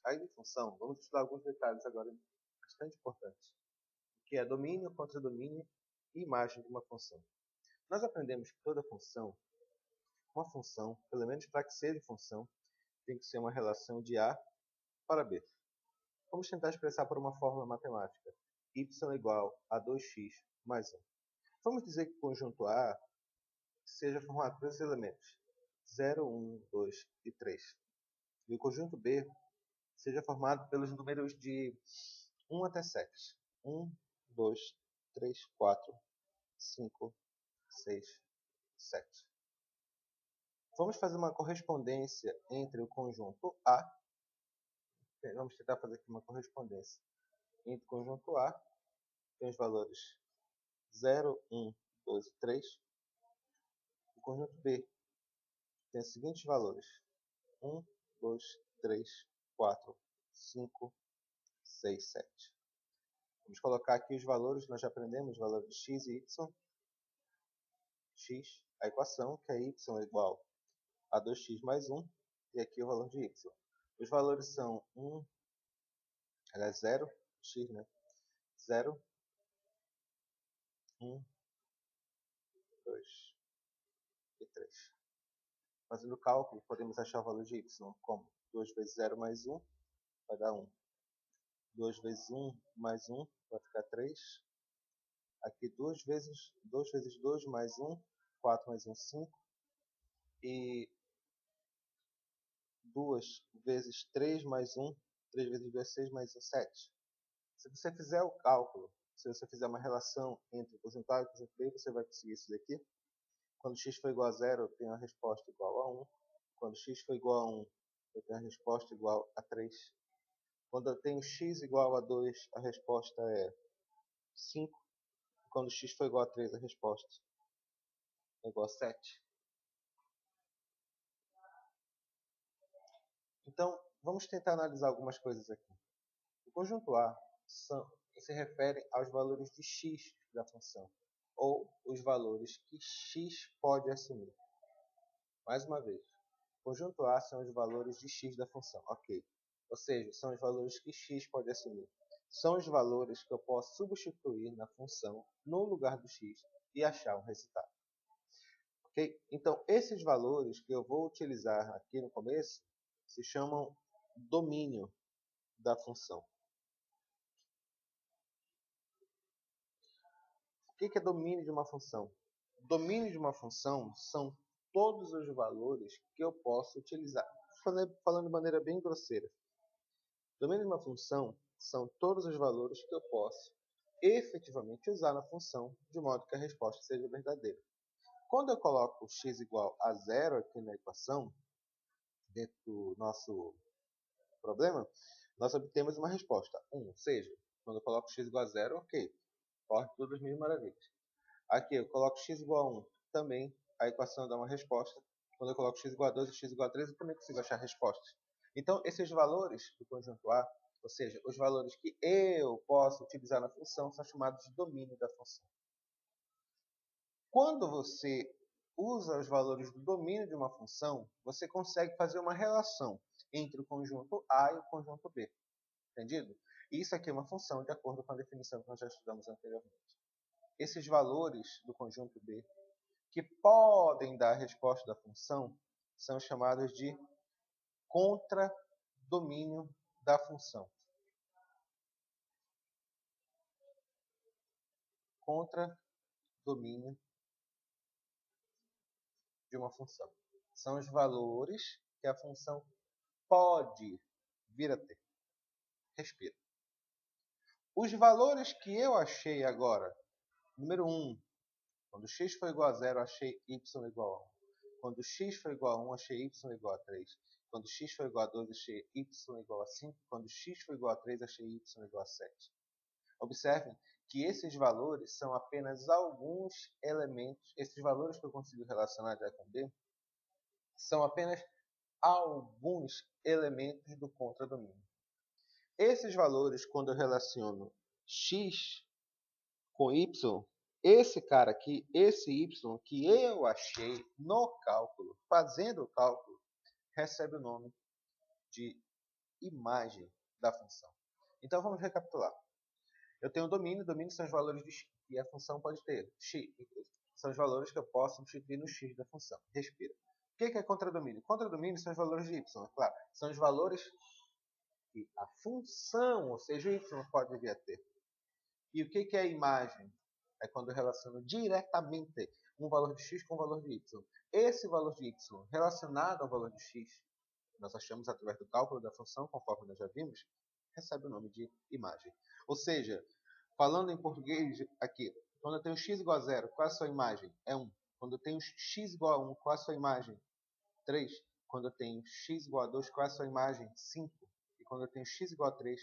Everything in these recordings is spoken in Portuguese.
Aí de função, vamos estudar alguns detalhes agora bastante importantes, que é domínio, contradomínio e imagem de uma função. Nós aprendemos que toda função, uma função, pelo menos para que seja função, tem que ser uma relação de A para B. Vamos tentar expressar por uma fórmula matemática. Y igual a 2x mais 1. Vamos dizer que o conjunto A seja formado por esses elementos 0, 1, 2 e 3. E o conjunto B seja formado pelos números de 1 até 7. 1, 2, 3, 4, 5, 6, 7. Vamos fazer uma correspondência entre o conjunto A. Vamos tentar fazer aqui uma correspondência entre o conjunto A, que tem os valores 0, 1, 2 e 3. O conjunto B tem os seguintes valores: 1, 2, 3, 4, 5, 6, 7. Vamos colocar aqui os valores, nós já aprendemos os valores de x e y. X, a equação, que é y igual a 2x mais 1, e aqui o valor de y. Os valores são 1, aliás, 0, x, né? 0, 1, 2 e 3. Fazendo o cálculo, podemos achar o valor de y como 2 vezes 0 mais 1, vai dar 1. 2 vezes 1 mais 1 vai ficar 3. Aqui 2 vezes 2 mais 1, 4 mais 1, 5. E 2 vezes 3 mais 1, 3 vezes 2 é 6 mais 1, 7. Se você fizer o cálculo, se você fizer uma relação entre o conjunto A e o conjunto B, você vai conseguir isso daqui. Quando x for igual a 0, eu tenho a resposta igual a 1. Quando x for igual a 1, eu tenho a resposta igual a 3. Quando eu tenho x igual a 2, a resposta é 5. Quando x for igual a 3, a resposta é igual a 7. Então, vamos tentar analisar algumas coisas aqui. O conjunto A se refere aos valores de x da função, ou os valores que x pode assumir. Mais uma vez, o conjunto A são os valores de x da função, ok? Ou seja, são os valores que x pode assumir. São os valores que eu posso substituir na função no lugar do x e achar um resultado. Ok? Então, esses valores que eu vou utilizar aqui no começo se chamam domínio da função. O que é domínio de uma função? Domínio de uma função são todos os valores que eu posso utilizar. Falando de maneira bem grosseira. Domínio de uma função são todos os valores que eu posso efetivamente usar na função, de modo que a resposta seja verdadeira. Quando eu coloco x igual a 0 aqui na equação, dentro do nosso problema, nós obtemos uma resposta 1. Ou seja, quando eu coloco x igual a 0, ok, corre tudo as mil maravilhas. Aqui eu coloco x igual a 1, também a equação dá uma resposta. Quando eu coloco x igual a 2 e x igual a 3, eu também consigo achar respostas. Então, esses valores do conjunto A, ou seja, os valores que eu posso utilizar na função, são chamados de domínio da função. Quando você usa os valores do domínio de uma função, você consegue fazer uma relação entre o conjunto A e o conjunto B. Entendido? Isso aqui é uma função de acordo com a definição que nós já estudamos anteriormente. Esses valores do conjunto B, que podem dar a resposta da função, são chamados de contradomínio da função. Contradomínio de uma função. São os valores que a função pode vir a ter. Respira. Os valores que eu achei agora, número 1, quando x for igual a 0, achei y igual a 1. Quando x for igual a 1, achei y igual a 3. Quando x for igual a 2, achei y igual a 5. Quando x for igual a 3, achei y igual a 7. Observem que esses valores são apenas alguns elementos, esses valores que eu consigo relacionar de A com B, são apenas alguns elementos do contradomínio. Esses valores, quando eu relaciono x com y, esse cara aqui, esse y que eu achei no cálculo, fazendo o cálculo, recebe o nome de imagem da função. Então vamos recapitular. Eu tenho o domínio são os valores de x, e a função pode ter x, são os valores que eu posso substituir no x da função. Respira. O que é contradomínio? Contradomínio são os valores de y, é claro. São os valores que a função, ou seja, o y pode vir a ter. E o que é a imagem? É quando eu relaciono diretamente um valor de x com um valor de y. Esse valor de y relacionado ao valor de x, nós achamos através do cálculo da função, conforme nós já vimos, recebe o nome de imagem. Ou seja, falando em português aqui, quando eu tenho x igual a 0, qual é a sua imagem? É 1. Quando eu tenho x igual a 1, qual é a sua imagem? 3. Quando eu tenho x igual a 2, qual é a sua imagem? 5. E quando eu tenho x igual a 3,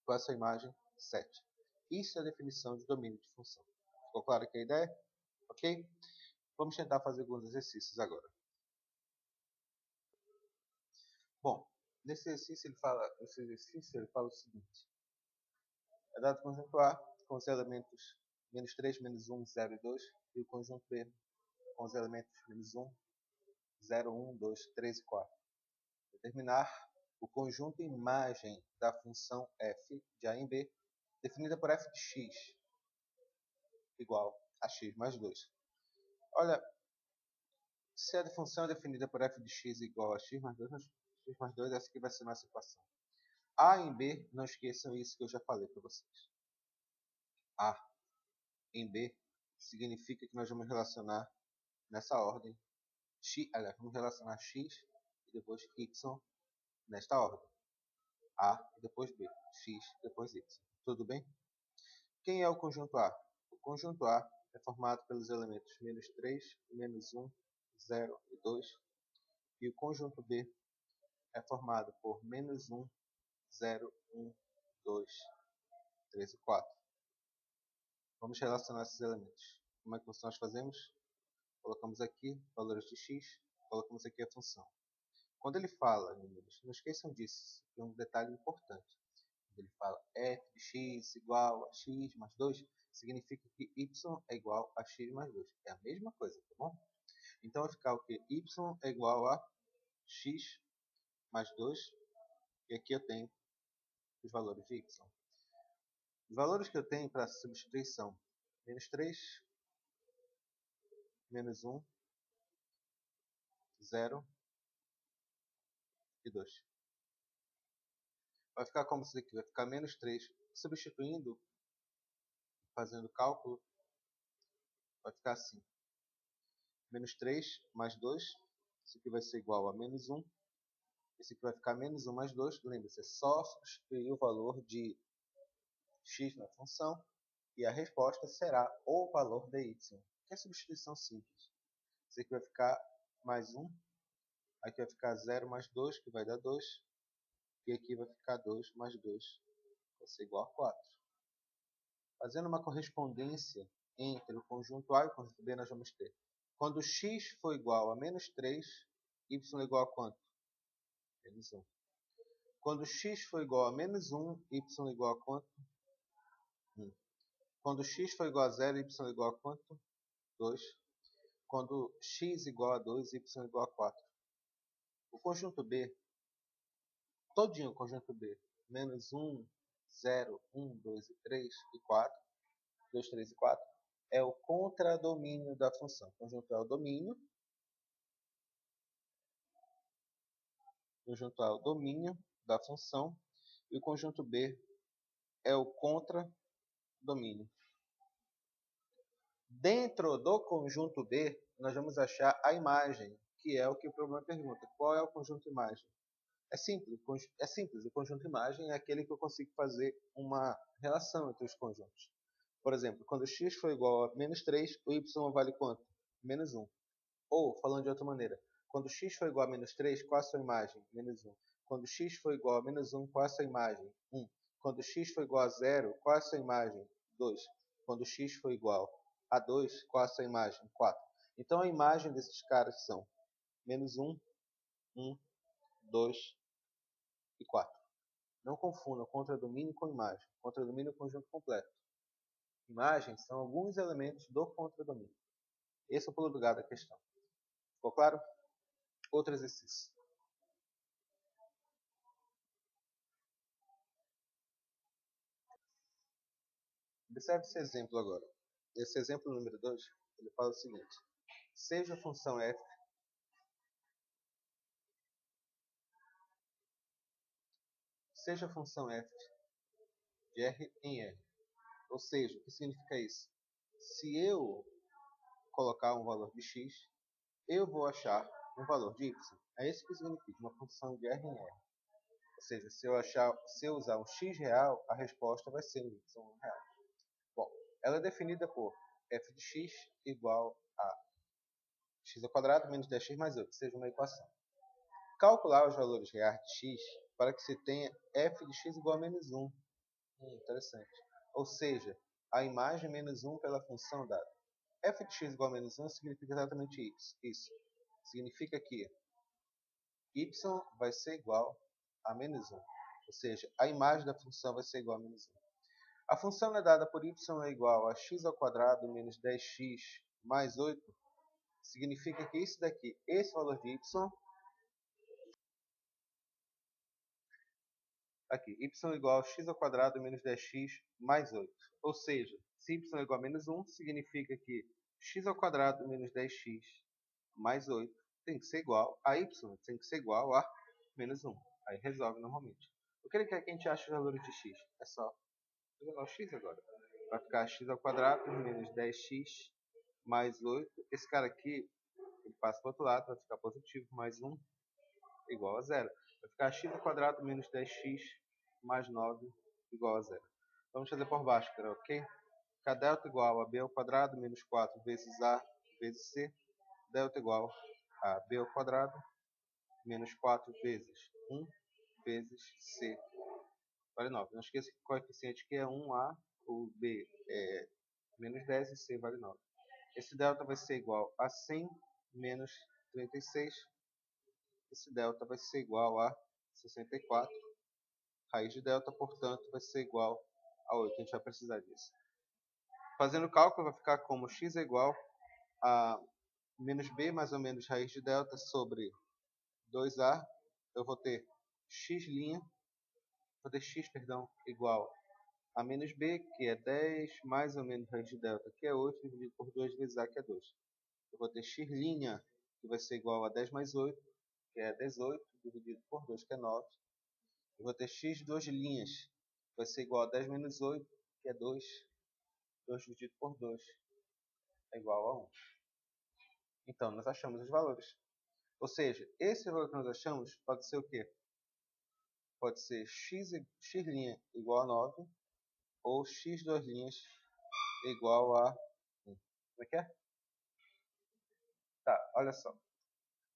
qual é a sua imagem? 7. Isso é a definição de domínio de função. Ficou claro aqui a ideia? Ok? Vamos tentar fazer alguns exercícios agora. Bom, nesse exercício ele fala o seguinte. É dado o conjunto A com os elementos menos 3, menos 1, 0 e 2, e o conjunto B com os elementos menos 1, 0, 1, 2, 3 e 4. Determinar o conjunto imagem da função f de A em B, definida por f de x igual a x mais 2. Olha, se a função é definida por f de x igual a x mais 2, essa aqui vai ser a nossa equação. A em B, não esqueçam isso que eu já falei para vocês. A em B significa que nós vamos relacionar nessa ordem, vamos relacionar x e depois y nesta ordem. A e depois B, x e depois y. Tudo bem? Quem é o conjunto A? O conjunto A é formado pelos elementos menos 3, menos 1, 0 e 2. E o conjunto B é formado por menos 1, 0, 1, 2, 3 e 4. Vamos relacionar esses elementos. Como é que nós fazemos? Colocamos aqui valores de x, colocamos aqui a função. Quando ele fala, meninos, não esqueçam disso, é um detalhe importante. Quando ele fala f de x igual a x mais 2, significa que y é igual a x mais 2. É a mesma coisa, tá bom? Então vai ficar o que? Y é igual a x mais 2, e aqui eu tenho os valores de y. Os valores que eu tenho para substituir são menos 3, menos 1, 0 e 2. Vai ficar como isso aqui, vai ficar menos 3. Substituindo, fazendo cálculo, vai ficar assim. Menos 3 mais 2, isso aqui vai ser igual a menos 1. Esse aqui vai ficar menos 1 mais 2. Lembre-se, é só substituir o valor de x na função e a resposta será o valor de y, que é substituição simples. Esse aqui vai ficar mais 1, aqui vai ficar 0 mais 2, que vai dar 2, e aqui vai ficar 2 mais 2, vai ser igual a 4. Fazendo uma correspondência entre o conjunto A e o conjunto B, nós vamos ter. Quando x for igual a menos 3, y é igual a quanto? Menos 1. Quando x for igual a menos 1, y é igual a quanto? 1. Quando x for igual a 0, y é igual a quanto? 2. Quando x igual a 2, y é igual a 4. O conjunto B, todinho o conjunto B, menos 1, 0, 1, 2 e 3 e 4, 2, 3 e 4, é o contradomínio da função. O conjunto A é o domínio. O conjunto A é o domínio da função. E o conjunto B é o contradomínio. Dentro do conjunto B, nós vamos achar a imagem, que é o que o problema pergunta. Qual é o conjunto imagem? É simples. O conjunto imagem é aquele que eu consigo fazer uma relação entre os conjuntos. Por exemplo, quando x for igual a menos 3, o y vale quanto? Menos 1. Ou, falando de outra maneira, quando x for igual a menos 3, qual é a sua imagem? Menos 1. Quando x for igual a menos 1, qual é a sua imagem? 1. Quando x for igual a 0, qual é a sua imagem? 2. Quando x for igual a 2, qual é a sua imagem? 4. Então a imagem desses caras são menos 1, 1, 2 e 4. Não confundam contradomínio com imagem. Contradomínio é o conjunto completo. Imagens são alguns elementos do contradomínio. Esse é o pulo do gato da questão. Ficou claro? Outro exercício. Observe esse exemplo agora. Esse exemplo número 2, ele fala o seguinte. Seja a função f de R em R. Ou seja, o que significa isso? Se eu colocar um valor de x, eu vou achar um valor de y. É isso que significa uma função de R em R. Ou seja, se eu usar um x real, a resposta vai ser um y real. Bom, ela é definida por f de x igual a x ao quadrado menos 10x mais 8, seja uma equação. Calcular os valores reais de x para que se tenha f de x igual a menos 1. Interessante. Ou seja, a imagem menos 1 pela função dada. F de x igual a menos 1 significa exatamente isso. Significa que y vai ser igual a menos 1. Ou seja, a imagem da função vai ser igual a menos 1. A função é dada por y é igual a x ao quadrado menos 10x mais 8. Significa que isso daqui, esse valor de y, aqui, y é igual a x ao quadrado menos 10x mais 8. Ou seja, se y é igual a menos 1, significa que x ao quadrado menos 10x mais 8 tem que ser igual a y, tem que ser igual a menos 1. Aí resolve normalmente. O que ele quer que a gente ache os valores de x? É só jogar o x agora. Vai ficar x ao quadrado menos 10x mais 8. Esse cara aqui, ele passa para o outro lado, vai ficar positivo, mais 1 igual a 0. Vai ficar x ao quadrado menos 10x mais 9 igual a 0. Vamos fazer por baixo, ok? Ficar delta igual a b ao quadrado menos 4 vezes a vezes c. Delta igual a b ao quadrado menos 4 vezes 1 vezes c. Vale 9. Não esqueça que o coeficiente aqui é 1a, o b é menos 10 e c vale 9. Esse delta vai ser igual a 100 menos 36. Esse delta vai ser igual a 64. Raiz de delta, portanto, vai ser igual a 8. A gente vai precisar disso. Fazendo o cálculo, vai ficar como x é igual a menos b mais ou menos raiz de delta sobre 2a. Eu vou ter x', igual a menos b, que é 10, mais ou menos raiz de delta, que é 8, dividido por 2 vezes a, que é 2. Eu vou ter x', que vai ser igual a 10 mais 8, que é 18, dividido por 2, que é 9. Eu vou ter x 2 linhas, que vai ser igual a 10 menos 8, que é 2. 2 dividido por 2 é igual a 1. Então, nós achamos os valores. Ou seja, esse valor que nós achamos pode ser o quê? Pode ser x' igual a 9 ou x 2 linhas igual a 1. Como é que é? Tá, olha só.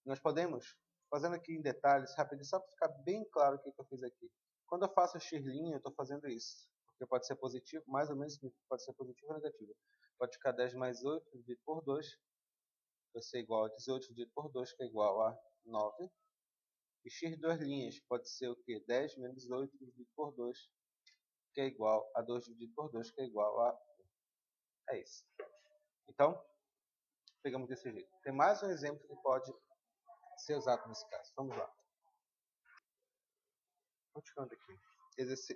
Nós podemos, fazendo aqui em detalhes, rapidinho, só para ficar bem claro o que eu fiz aqui. Quando eu faço x', eu estou fazendo isso. Porque pode ser positivo, mais ou menos, pode ser positivo ou negativo. Pode ficar 10 mais 8 dividido por 2. Vai ser igual a 18 dividido por 2, que é igual a 9. E x 2 linhas pode ser o quê? 10 menos 8 dividido por 2, que é igual a 2 dividido por 2, que é igual a 1. É isso. Então, pegamos desse jeito. Tem mais um exemplo que pode ser usado nesse caso. Vamos lá. Continuando aqui.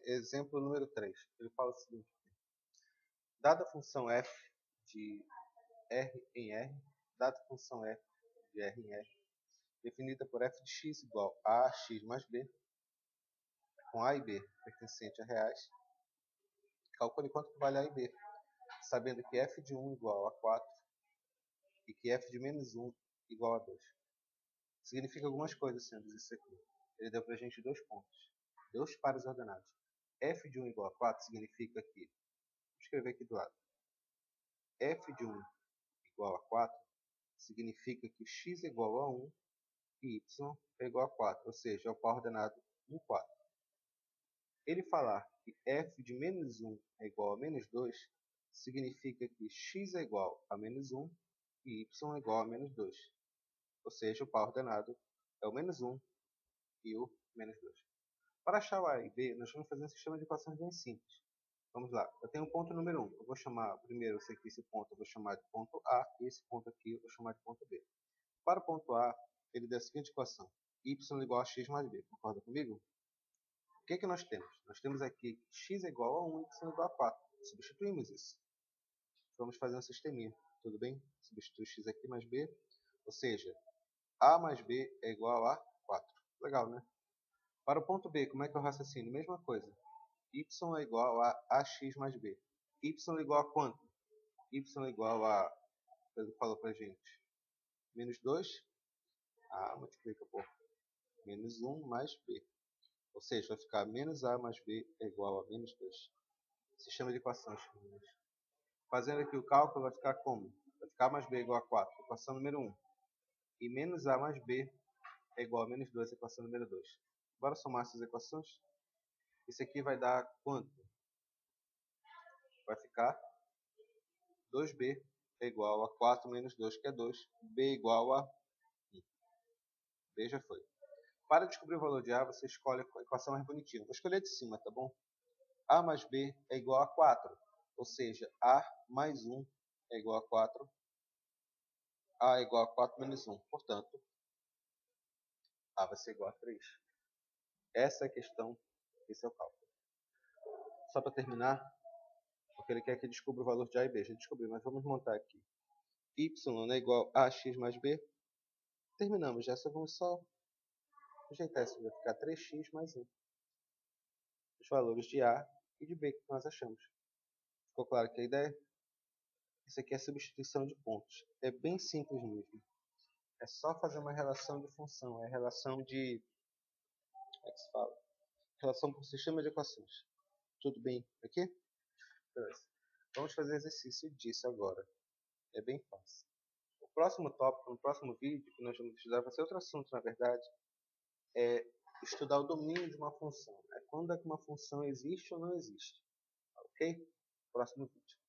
Exemplo número 3. Ele fala o seguinte. Dada a função f de R em R, dada a função f de R em R, definida por f de x igual a x mais b, com a e b pertencente a reais, calcule quanto vale a e b, sabendo que f de 1 igual a 4 e que f de menos 1 igual a 2. Significa algumas coisas sendo isso aqui. Ele deu para a gente 2 pontos, 2 pares ordenados. F de 1 igual a 4 significa que, vou escrever aqui do lado, f de 1 igual a 4 significa que x é igual a 1 e y é igual a 4, ou seja, é o par ordenado 1, 4. Ele falar que f de menos 1 é igual a menos 2 significa que x é igual a menos 1 e y é igual a menos 2. Ou seja, o par ordenado é o menos 1 e o menos 2. Para achar o a e b, nós vamos fazer um sistema de equações bem simples. Vamos lá. Eu tenho o ponto número 1. Eu vou chamar, primeiro, esse ponto eu vou chamar de ponto A, e esse ponto aqui eu vou chamar de ponto B. Para o ponto A, ele deu a seguinte equação. Y igual a x mais b. Concorda comigo? O que nós temos? Nós temos aqui x é igual a 1 e y é igual a 4. Substituímos isso. Vamos fazer um sisteminha, tudo bem? Substitui x aqui mais b, ou seja, a mais b é igual a 4. Legal, né? Para o ponto B, como é que eu raciocino? Mesma coisa. Y é igual a ax mais b. Y é igual a quanto? Y é igual a... Pedro falou pra gente. Menos 2. Multiplica por menos 1 mais b. Ou seja, vai ficar menos a mais b é igual a menos 2. Sistema de equações. Fazendo aqui o cálculo, vai ficar como? Vai ficar a mais b igual a 4, equação número 1. E menos a mais b é igual a menos 2, equação número 2. Bora somar essas equações? Isso aqui vai dar quanto? Vai ficar 2b é igual a 4 menos 2, que é 2. B igual a 1. B já foi. Para descobrir o valor de A, você escolhe a equação mais bonitinha. Vou escolher de cima, tá bom? A mais B é igual a 4. Ou seja, A mais 1 é igual a 4. A é igual a 4 menos 1. Portanto, A vai ser igual a 3. Essa é a questão, esse é o cálculo. Só para terminar, porque ele quer que descubra o valor de A e B. Já descobri, mas vamos montar aqui. Y é igual a x mais b. Terminamos. Essa vamos só ajeitar isso. Vai ficar 3x mais 1. Os valores de A e de B que nós achamos. Ficou claro que a ideia? Isso aqui é substituição de pontos. É bem simples mesmo. É só fazer uma relação de função. É relação de... Como é que se fala? Relação por sistema de equações. Tudo bem aqui? Beleza. Vamos fazer exercício disso agora. É bem fácil. O próximo tópico, no próximo vídeo, que nós vamos estudar, vai ser outro assunto, na verdade, é estudar o domínio de uma função. É quando é que uma função existe ou não existe. Ok? Próximo vídeo.